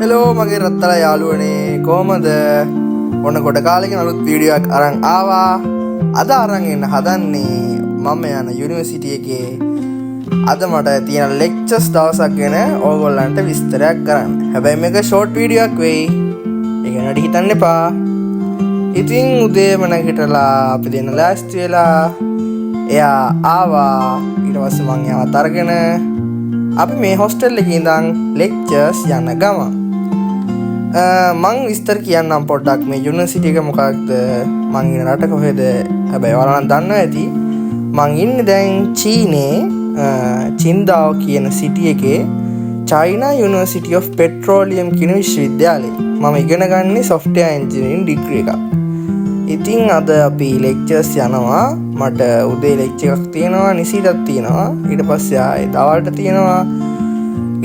Hello මගේ රත්තල යාළුවනේ කොහමද? ඔන්න ගොඩ කාලෙකින් අලුත් වීඩියෝ එකක් අරන් ආවා. අද අරන් එන්න හදන්නේ මම යන යුනිවර්සිටි එකේ අද මට තියෙන ලෙක්චර්ස් දවසක් ගැන ඕගොල්ලන්ට විස්තරයක් කරන්න. හැබැයි මේක ෂෝට් වීඩියෝ එකක් වෙයි. ඒක නඩි හිතන්න එපා. ඉතින් උදේම නැගිටලා අපි දෙන්න ලෑස්ති වෙලා එයා ආවා. ඊට පස්සේ මං එයාවත් අරගෙන අපි මේ හොස්ටල් එකේ ඉඳන් ලෙක්චර්ස් යන ගමන් මං විස්තර කියන්නම් පොඩ්ඩක් මේ යුනිවර්සිටි එක මොකක්ද මං ඉන්න රට කොහෙද. හැබැයි ඔයාලා නම් දන්නවා ඇති මං ඉන්නේ දැන් චීනේ චින්දාව කියන සිටි එකේ China University of Petroleum කියන විශ්වවිද්‍යාලේ. මම ඉගෙන ගන්නේ software engineering degree එකක්. ඉතින් අද අපි ලෙක්චර්ස් යනවා. මට උදේ ලෙක්චර් එකක් තියෙනවා, නිසිටක් තියෙනවා, ඊට පස්සේ ආයේ දවල්ට තියෙනවා,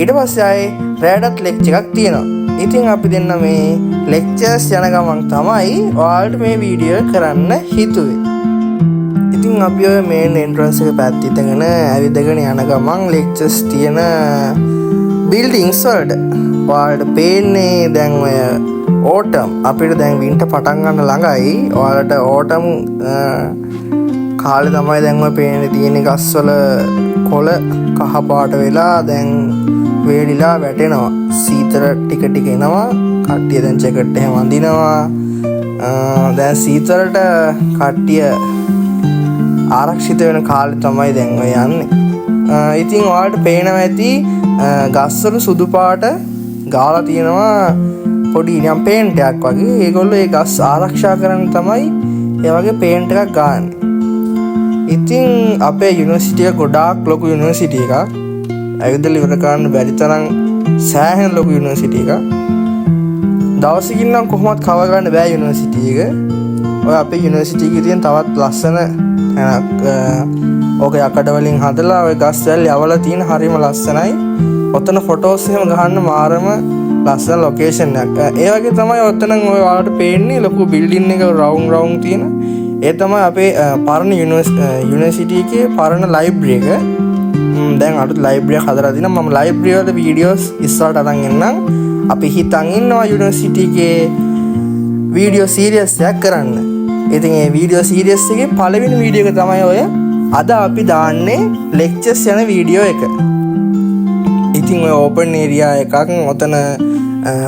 ඊට පස්සේ ආයේ රැටත් ලෙක්චර් එකක් තියෙනවා. ඉතින් අපි දෙන්න මේ ලෙක්චර්ස් යන ගමන් තමයි ඔයාලට මේ වීඩියෝ කරන්න හිතුවේ. ඉතින් අපි ඔය මේන් එන්ට්‍රන්ස් එක පැත්තට ඉඳගෙන ඇවිදගෙන යන ගමන් ලෙක්චර්ස් තියෙන බිල්ඩින්ග්ස් වලට ඔයාලට පේන්නේ දැන් ඔය ඕටම් අපිට දැන් වින්ටර් පටන් ගන්න ළඟයි. ඔයාලට ඕටම් කාලේ තමයි දැන් ඔය පේන්නේ තියෙන ගස්වල කොළ කහ පාට වෙලා දැන් වේලිලා වැටෙනවා. සීතල ටික ටික එනවා. කට්ටිය දැන් ජැකට් එහෙම අඳිනවා. දැන් සීතලට කට්ටිය ආරක්ෂිත වෙන කාලේ තමයි දැන් ඔය යන්නේ. ඉතින් ඔයාලට පේනවා ඇති ගස්වල සුදු පාට ගාලා තියෙනවා පොඩි නිකන් පේන්ට් එකක් වගේ. ඒගොල්ලෝ ඒ ගස් ආරක්ෂා කරන්න තමයි ඒ වගේ පේන්ට් එකක් ගන්න. ඉතින් අපේ යුනිවර්සිටි එක ගොඩාක් ලොකු යුනිවර්සිටි එකක්. ඇවිදලා ඉවර කරන්න බැරි තරම් සෑහෙන ලොකු යුනිවර්සිටි එකක්. දවසකින් නම් කොහොමවත් කව ගන්න බෑ යුනිවර්සිටි එක. ඔය අපේ යුනිවර්සිටි එකේ තියෙන තවත් ලස්සන ඕක යකඩ වලින් හදලා ඔය ගස් වැල් යවලා තියෙන හරිම ලස්සනයි. ඔතන ෆොටෝස් එහෙම ගහන්න මාරම ලස්සන ලොකේෂන් එකක්. ඒ වගේ තමයි ඔතන ඔය ඔයාලට පේන්නේ ලොකු බිල්ඩින් එක රවුන්ඩ් තියෙන. ඒ තමයි අපේ පරණ යුනිවර්සිටි එකේ පරණ ලයිබ්‍රරි එක. දැන් අලුත් ලයිබ්‍රරි එකක් හදලා තිනවා. මම ලයිබ්‍රරි වල වීඩියෝස් ඉස්සරහට අරන් එන්නම්. අපි හිතන් ඉන්නවා යුනිවර්සිටි එකේ වීඩියෝ සීරීස් එකක් කරන්න. ඉතින් මේ වීඩියෝ සීරීස් එකේ පළවෙනි වීඩියෝ එක තමයි ඔය අද අපි දාන්නේ ලෙක්චර්ස් යන වීඩියෝ එක. ඉතින් ඔය ඕපන් ඒරියා එකක්. ඔතන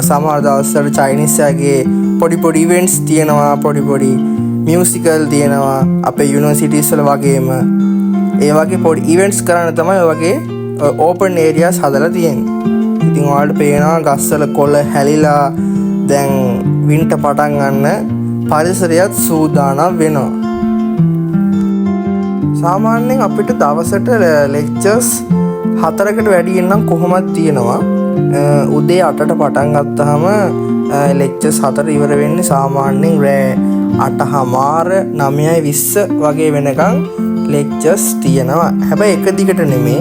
සමහර දවස්වල චයිනීස්යාගේ පොඩි පොඩි ඉවෙන්ට්ස් තියෙනවා, පොඩි පොඩි මියුසිකල් තියෙනවා. අපේ යුනිවර්සිටිස් වල වගේම ඒ වගේ පොඩි ඉවෙන්ට්ස් කරන්න තමයි ඔය වගේ ඕපන් ඒරියාස් හදලා තියෙන්නේ. ඉතින් ඔයාලට පේනවා ගස්වල කොළ හැලිලා දැන් වින්ටර් පටන් ගන්න පරිසරයත් සූදානම් වෙනවා. සාමාන්‍යයෙන් අපිට දවසට ලෙක්චර්ස් 4කට වැඩි නම් කොහොමද තියෙනවා. උදේ 8ට පටන් ගත්තාම ලෙක්චර්ස් 4 ඉවර වෙන්නේ සාමාන්‍යයෙන් රෑ 8:00 9:20 වගේ වෙනකන් ලෙක්චර්ස් තියෙනවා. හැබැයි එක දිගට නෙමෙයි.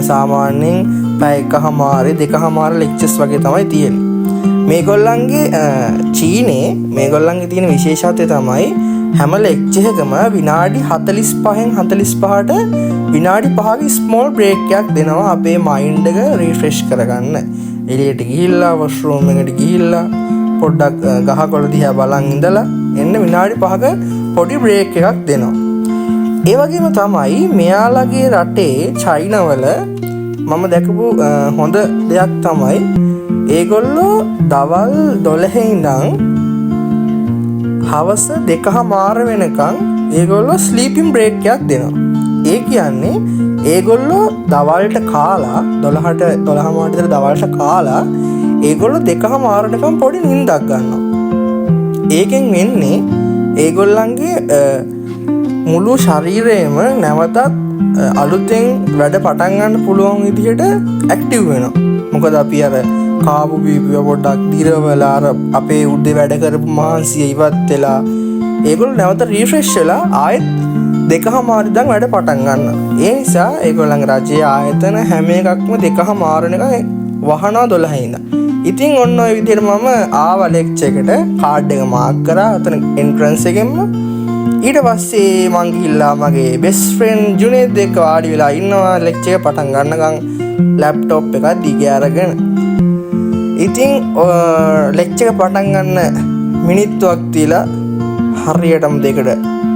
සාමාන්‍යයෙන් පැය 1:00 2:00 ලෙක්චර්ස් වගේ තමයි තියෙන්නේ. මේගොල්ලන්ගේ චීනේ මේගොල්ලන්ගේ තියෙන විශේෂත්වය තමයි හැම ලෙක්චර් එකම විනාඩි 45න් 45ට විනාඩි 5ක ස්මෝල් බ්‍රේක් එකක් දෙනවා අපේ මයින්ඩ් එක රිෆ්‍රෙෂ් කරගන්න. එළියට ගිහිල්ලා වොෂ්රූම් එකට ගිහිල්ලා පොඩ්ඩක් ගහකොළ දිහා බලන් ඉඳලා එන්න විනාඩි 5ක පොඩි බ්‍රේක් එකක් දෙනවා. ඒ වගේම තමයි මෙයාලගේ රටේ චයිනාවල මම දැකපු හොඳ දෙයක් තමයි ඒගොල්ලෝ දවල් 12 ඉඳන් හවස 2:00 වෙනකන් ඒගොල්ලෝ ස්ලීපින් බ්‍රේක් එකක් දෙනවා. ඒ කියන්නේ ඒගොල්ලෝ දවල්ට කාලා 12:00 විතර දවල්ට කාලා ඒගොල්ලෝ 2:00 වෙනකන් පොඩි නිින්දක් ගන්නවා. ඒකෙන් වෙන්නේ ඒගොල්ලන්ගේ මුළු ශරීරයම නැවතත් අලුතෙන් වැඩ පටන් ගන්න පුළුවන් විදිහට ඇක්ටිව් වෙනවා. මොකද අපි අර කාපු බීපිය පොඩ්ඩක් දිරවලා අර අපේ උඩේ වැඩ කරපු මහන්සිය ඉවත් වෙලා ඒගොල්ලෝ නැවත රිෆ්‍රෙෂ් වෙලා ආයෙත් 2:00 ඉඳන් වැඩ පටන් ගන්නවා. ඒ නිසා ඒගොල්ලන්ගේ රජයේ ආයතන හැම එකක්ම 2:00 වෙනකන් වහනවා 12 ඉඳන්. ඉතින් ඔන්න ඔය විදිහට මම ආවා ලෙක්චර් එකට. කාඩ් එක මාක් කරා අතන එන්ට්‍රන්ස් එකෙන්ම. ඊට පස්සේ මං ගිහිල්ලා මගේ බෙස්ට් ෆ්‍රෙන්ඩ් ජුනේද් එක්ක වාඩි වෙලා ඉන්නවා ලෙක්චර් එක පටන් ගන්නකම් ලැප්ටොප් එකක් දිගේ අරගෙන. ඉතින් ලෙක්චර් එක පටන් ගන්න මිනිත්තුවක් තියලා හරියටම දෙකට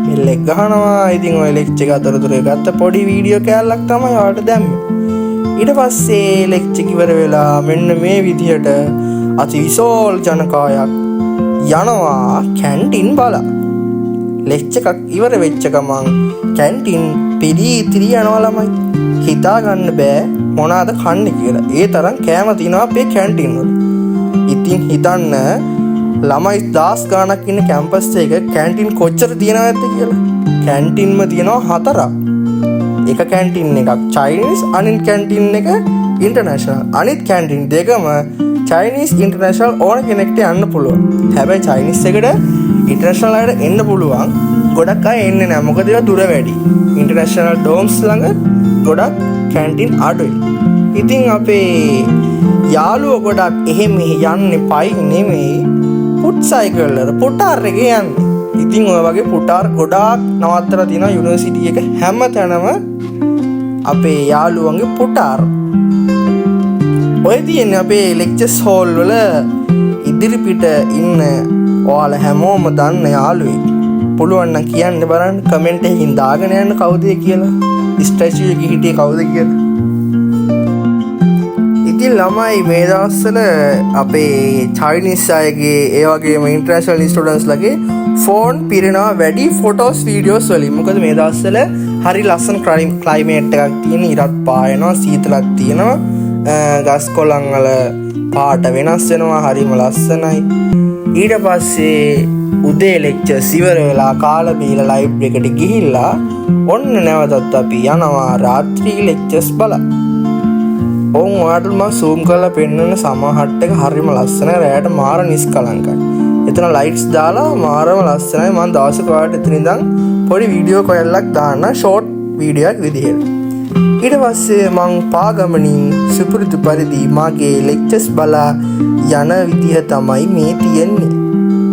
මෙල්ලෙක් ගහනවා. ඉතින් ඔය ලෙක්චර් එක අතරතුරේ ගත්ත පොඩි වීඩියෝ කෑල්ලක් තමයි ඔයාලට දැම්මේ. ඊට පස්සේ ලෙක්චර් ඉවර වෙලා මෙන්න මේ විදිහට අතිවිශාල ජනකායක් යනවා කැන්ටින් බලන්න. ලෙක්චර් එකක් ඉවර වෙච්ච ගමන් කැන්ටින් පිරී යනවා ළමයි. හිතා ගන්න බෑ මොනවාද කන්නේ කියලා. ඒ තරම් කෑම තියෙනවා අපේ කැන්ටින් වල. ඉතින් හිතන්න ළමයි 10 ගාණක් ඉන්න කැම්පස් එකක කැන්ටින් කොච්චර තියෙනවද කියලා. කැන්ටින්ම තියෙනවා 4ක්. එක කැන්ටින් එකක් චයිනීස්, අනිත් කැන්ටින් එක ඉන්ටර්නැෂනල්. අනිත් කැන්ටින් දෙකම චයිනීස් ඉන්ටර්නැෂනල් ඕන කෙනෙක්ට යන්න පුළුවන්. හැබැයි චයිනීස් එකට ඉන්ටර්නැෂනල් අයට එන්න පුළුවන්. ගොඩක් අය එන්නේ නැහැ. මොකද ඒක දුර වැඩි. ඉන්ටර්නැෂනල් ඩෝම්ස් ළඟ ගොඩක් කැන්ටින් අඩුයි. ඉතින් අපේ යාළුවෝ ගොඩක් එහෙම යන්නේ පයි නෙමෙයි පුට් සයිකල් වල පුටාර් එකේ යන්නේ. ඉතින් ඔය වගේ පුටාර් ගොඩාක් නවත්තලා තියෙනවා යුනිවර්සිටි එක හැම තැනම අපේ යාළුවන්ගේ පුටාර්. ඔය තියෙන්නේ අපේ ලෙක්චර්ස් හෝල් වල ඉදිරිපිට ඉන්න ඔයාලා හැමෝම දන්න යාළුවෙක්. පුළුවන් නම් කියන්න බලන්න කමෙන්ට් එකකින් දාගෙන යන්න කවුද කියලා. ස්ටැචු එකේ හිටියේ කවුද කියලා. ඉතින් ළමයි මේ දවස්වල අපේ චයිනීස් අයගේ ඒ වගේම ඉන්ටර්නැෂනල් ස්ටුඩන්ට්ස් ලගේ ෆෝන් පිරෙනවා වැඩි ෆොටෝස් වීඩියෝස් වලින්. මොකද මේ දවස්වල හරි ලස්සන ක්ලයිමේට් එකක් තියෙන. ඉරත් පායනවා, සීතලක් තියෙනවා. ගස් කොළන් වල පාට වෙනස් වෙනවා. හරිම ලස්සනයි. ඊට පස්සේ උදේ ලෙක්චර්ස් ඉවර වෙලා කාලා බීලා ලයිබ්‍රරි එකට ගිහිල්ලා ඔන්න නැවතත් අපි යනවා රාත්‍රී ලෙක්චර්ස් බලන්න. ඔයාලට මම zoom කරලා පෙන්වන්න සමහරට එක හරිම ලස්සනයි. රැයට මාර නිස්කලංකයි. එතන ලයිට්ස් දාලා මාරම ලස්සනයි. මම දවසක ඔයාලට එතන ඉඳන් පොඩි වීඩියෝ කොටලක් දාන්න ෂෝට් වීඩියෝ එකක් විදියට. ඊට පස්සේ මං පාගමනින් සුපුරුදු පරිදි මාගේ ලෙක්චර්ස් බලා යන විදිහ තමයි මේ තියෙන්නේ.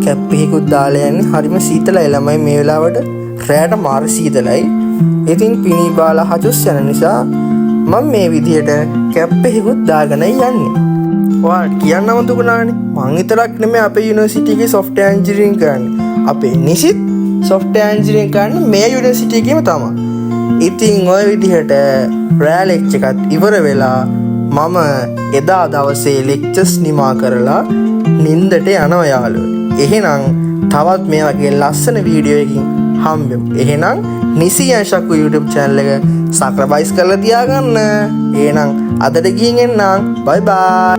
කැප් එකකුත් දාලා යන්නේ. හරිම සීතලයි ළමයි මේ වෙලාවට. රැයට මාර සීතලයි. ඉතින් පිණි බාලා හචුස් යන නිසා මම මේ විදිහට කැප් එකකුත් දාගෙන යන්නේ. ඔයාලට කියන්න අමතකුණානේ. මං විතරක් නෙමෙයි අපේ යුනිවර්සිටි එකේ software engineering කරන්නේ. අපේ නිසිත් software engineering කරන්නේ මේ යුනිවර්සිටි එකේම තමයි. ඉතින් ওই විදිහට රෑ ලෙක්චර් එකත් ඉවර වෙලා මම එදා දවසේ ලෙක්චර්ස් නිමා කරලා නින්දට යනවා යාළුවෝ. එහෙනම් තවත් මේ වගේ ලස්සන වීඩියෝ එකකින් හම්බෙමු. එහෙනම් නිසි යශක්කු YouTube channel එක subscribe කරලා තියාගන්න. එහෙනම් අදට ගිහින් එන්නම්. bye bye.